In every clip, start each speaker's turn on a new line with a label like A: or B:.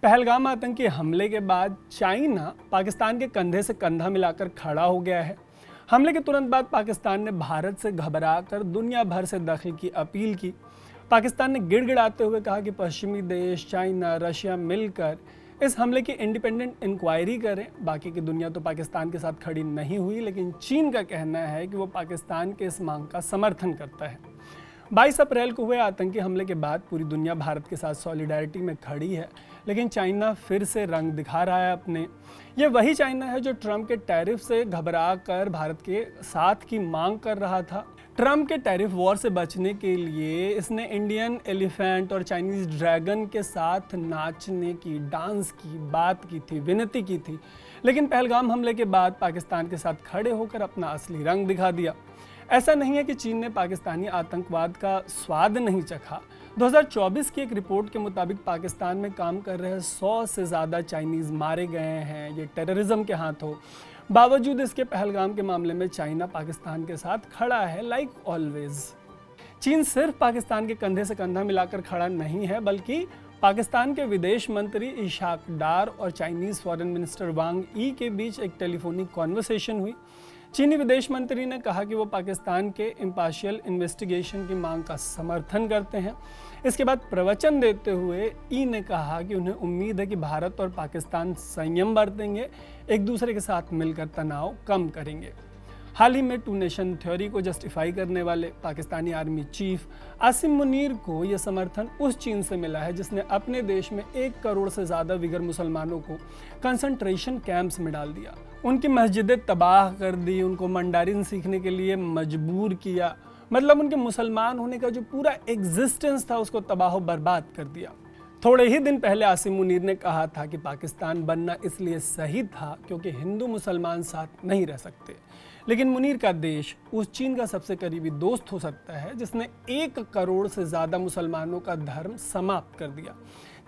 A: पहलगाम आतंकी हमले के बाद चाइना पाकिस्तान के कंधे से कंधा मिलाकर खड़ा हो गया है। हमले के तुरंत बाद पाकिस्तान ने भारत से घबराकर दुनिया भर से दखल की अपील की। पाकिस्तान ने गिड़गिड़ाते हुए कहा कि पश्चिमी देश, चाइना, रशिया मिलकर इस हमले की इंडिपेंडेंट इंक्वायरी करें। बाकी की दुनिया तो पाकिस्तान के साथ खड़ी नहीं हुई, लेकिन चीन का कहना है कि वो पाकिस्तान के इस मांग का समर्थन करता है। 22 अप्रैल को हुए आतंकी हमले के बाद पूरी दुनिया भारत के साथ सॉलिडारिटी में खड़ी है, लेकिन चाइना फिर से रंग दिखा रहा है अपने। ये वही चाइना है जो ट्रंप के टैरिफ से घबरा कर भारत के साथ की मांग कर रहा था। ट्रंप के टैरिफ वॉर से बचने के लिए इसने इंडियन एलिफेंट और चाइनीज ड्रैगन के साथ नाचने की, डांस की बात की थी, विनती की थी, लेकिन पहलगाम हमले के बाद पाकिस्तान के साथ खड़े होकर अपना असली रंग दिखा दिया। ऐसा नहीं है कि चीन ने पाकिस्तानी आतंकवाद का स्वाद नहीं चखा। 2024 की एक रिपोर्ट के मुताबिक पाकिस्तान में काम कर रहे 100 से ज़्यादा चाइनीज़ मारे गए हैं, ये टेररिज्म के हाथों। बावजूद इसके पहलगाम के मामले में चाइना पाकिस्तान के साथ खड़ा है, लाइक ऑलवेज। चीन सिर्फ पाकिस्तान के कंधे से कंधा मिलाकर खड़ा नहीं है, बल्कि पाकिस्तान के विदेश मंत्री इशाक डार और चाइनीज़ फॉरेन मिनिस्टर वांग यी के बीच एक टेलीफोनिक कॉन्वर्सेशन हुई। चीनी विदेश मंत्री ने कहा कि वो पाकिस्तान के इम्पार्शियल इन्वेस्टिगेशन की मांग का समर्थन करते हैं। इसके बाद प्रवचन देते हुए यी ने कहा कि उन्हें उम्मीद है कि भारत और पाकिस्तान संयम बरतेंगे, एक दूसरे के साथ मिलकर तनाव कम करेंगे। हाल ही में 2 नेशन थ्योरी को जस्टिफाई करने वाले पाकिस्तानी आर्मी चीफ आसिम मुनीर को यह समर्थन उस चीन से मिला है जिसने अपने देश में 1 करोड़ से ज़्यादा विगर मुसलमानों को कंसंट्रेशन कैंप्स में डाल दिया, उनकी मस्जिदें तबाह कर दी, उनको मंडारिन सीखने के लिए मजबूर किया, मतलब उनके मुसलमान होने का जो पूरा एग्जिस्टेंस था उसको तबाह बर्बाद कर दिया। थोड़े ही दिन पहले आसिम मुनीर ने कहा था कि पाकिस्तान बनना इसलिए सही था क्योंकि हिंदू मुसलमान साथ नहीं रह सकते, लेकिन मुनीर का देश उस चीन का सबसे करीबी दोस्त हो सकता है जिसने 1 करोड़ से ज़्यादा मुसलमानों का धर्म समाप्त कर दिया।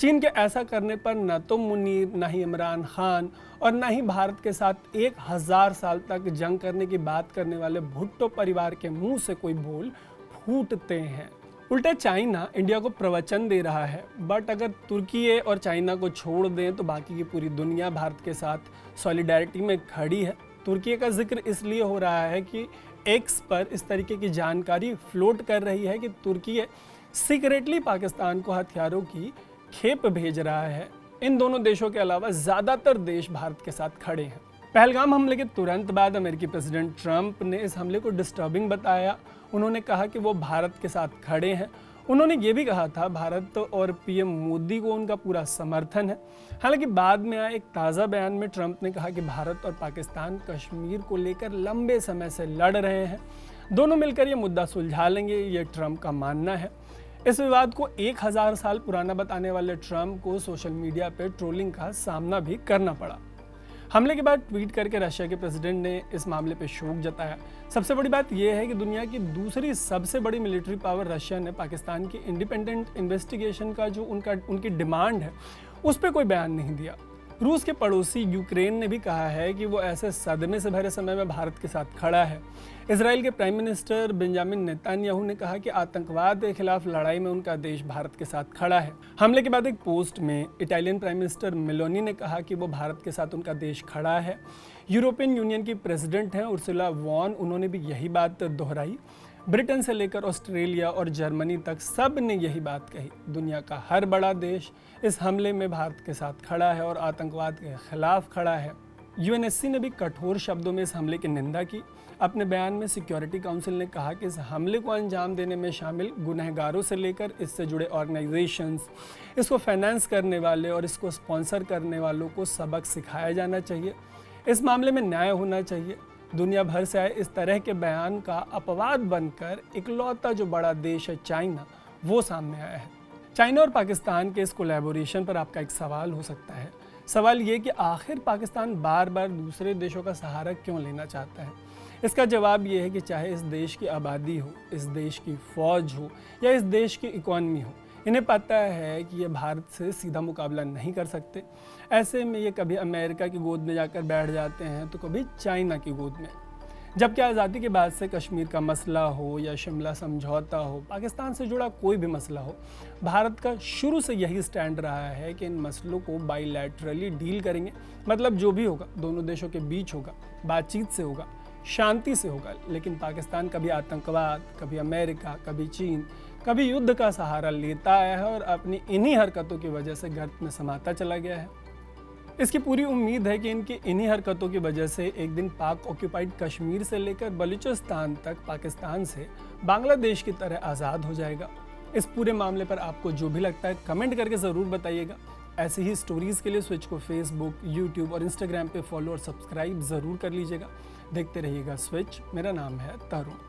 A: चीन के ऐसा करने पर न तो मुनीर, न ही इमरान खान और न ही भारत के साथ 1000 साल तक जंग करने की बात करने वाले भुट्टो परिवार के मुंह से कोई बोल फूटते हैं। उल्टा चाइना इंडिया को प्रवचन दे रहा है, बट अगर तुर्की और चाइना को छोड़ दें तो बाकी की पूरी दुनिया भारत के साथ सॉलिडारिटी में खड़ी है। तुर्की का जिक्र इसलिए हो रहा है कि एक्स पर इस तरीके की जानकारी फ्लोट कर रही है कि तुर्की सीक्रेटली पाकिस्तान को हथियारों की खेप भेज रहा है। इन दोनों देशों के अलावा ज़्यादातर देश भारत के साथ खड़े हैं। पहलगाम हमले के तुरंत बाद अमेरिकी प्रेसिडेंट ट्रंप ने इस हमले को डिस्टर्बिंग बताया। उन्होंने कहा कि वो भारत के साथ खड़े हैं। उन्होंने ये भी कहा था भारत और पीएम मोदी को उनका पूरा समर्थन है। हालांकि बाद में आए एक ताज़ा बयान में ट्रंप ने कहा कि भारत और पाकिस्तान कश्मीर को लेकर लंबे समय से लड़ रहे हैं, दोनों मिलकर ये मुद्दा सुलझा लेंगे, ये ट्रंप का मानना है। इस विवाद को 1000 साल पुराना बताने वाले ट्रंप को सोशल मीडिया पर ट्रोलिंग का सामना भी करना पड़ा। हमले के बाद ट्वीट करके रशिया के प्रेसिडेंट ने इस मामले पे शोक जताया। सबसे बड़ी बात यह है कि दुनिया की दूसरी सबसे बड़ी मिलिट्री पावर रशिया ने पाकिस्तान की इंडिपेंडेंट इन्वेस्टिगेशन का जो उनकी डिमांड है उस पर कोई बयान नहीं दिया। रूस के पड़ोसी यूक्रेन ने भी कहा है कि वो ऐसे सदमे से भरे समय में भारत के साथ खड़ा है। इजराइल के प्राइम मिनिस्टर बेंजामिन नेतन्याहू ने कहा कि आतंकवाद के खिलाफ लड़ाई में उनका देश भारत के साथ खड़ा है। हमले के बाद एक पोस्ट में इटालियन प्राइम मिनिस्टर मेलोनी ने कहा कि वो भारत के साथ उनका देश खड़ा है। यूरोपियन यूनियन की प्रेसिडेंट हैं उर्सुला वॉन, उन्होंने भी यही बात दोहराई। ब्रिटेन से लेकर ऑस्ट्रेलिया और जर्मनी तक सब ने यही बात कही। दुनिया का हर बड़ा देश इस हमले में भारत के साथ खड़ा है और आतंकवाद के खिलाफ खड़ा है। यूएनएससी ने भी कठोर शब्दों में इस हमले की निंदा की। अपने बयान में सिक्योरिटी काउंसिल ने कहा कि इस हमले को अंजाम देने में शामिल गुनहगारों से लेकर इससे जुड़े ऑर्गेनाइजेशंस, इसको फाइनेंस करने वाले और इसको स्पॉन्सर करने वालों को सबक सिखाया जाना चाहिए। इस मामले में न्याय होना चाहिए। दुनिया भर से आए इस तरह के बयान का अपवाद बनकर इकलौता जो बड़ा देश है चाइना, वो सामने आया है। चाइना और पाकिस्तान के इस कोलैबोरेशन पर आपका एक सवाल हो सकता है। सवाल ये कि आखिर पाकिस्तान बार बार दूसरे देशों का सहारा क्यों लेना चाहता है। इसका जवाब ये है कि चाहे इस देश की आबादी हो, इस देश की फ़ौज हो या इस देश की इकॉनमी हो, इन्हें पता है कि ये भारत से सीधा मुकाबला नहीं कर सकते। ऐसे में ये कभी अमेरिका की गोद में जाकर बैठ जाते हैं तो कभी चाइना की गोद में। जबकि आज़ादी के बाद से कश्मीर का मसला हो या शिमला समझौता हो, पाकिस्तान से जुड़ा कोई भी मसला हो, भारत का शुरू से यही स्टैंड रहा है कि इन मसलों को बाईलैटरली डील करेंगे। मतलब जो भी होगा दोनों देशों के बीच होगा, बातचीत से होगा, शांति से होगा। लेकिन पाकिस्तान कभी आतंकवाद, कभी अमेरिका, कभी चीन, कभी युद्ध का सहारा लेता आया है और अपनी इन्हीं हरकतों की वजह से गर्त में समाता चला गया है। इसकी पूरी उम्मीद है कि इनकी इन्हीं हरकतों की वजह से एक दिन पाक ऑक्यूपाइड कश्मीर से लेकर बलूचिस्तान तक पाकिस्तान से बांग्लादेश की तरह आज़ाद हो जाएगा। इस पूरे मामले पर आपको जो भी लगता है कमेंट करके ज़रूर बताइएगा। ऐसी ही स्टोरीज़ के लिए स्विच को फेसबुक, यूट्यूब और इंस्टाग्राम पे फॉलो और सब्सक्राइब ज़रूर कर लीजिएगा। देखते रहिएगा स्विच। मेरा नाम है तरुण।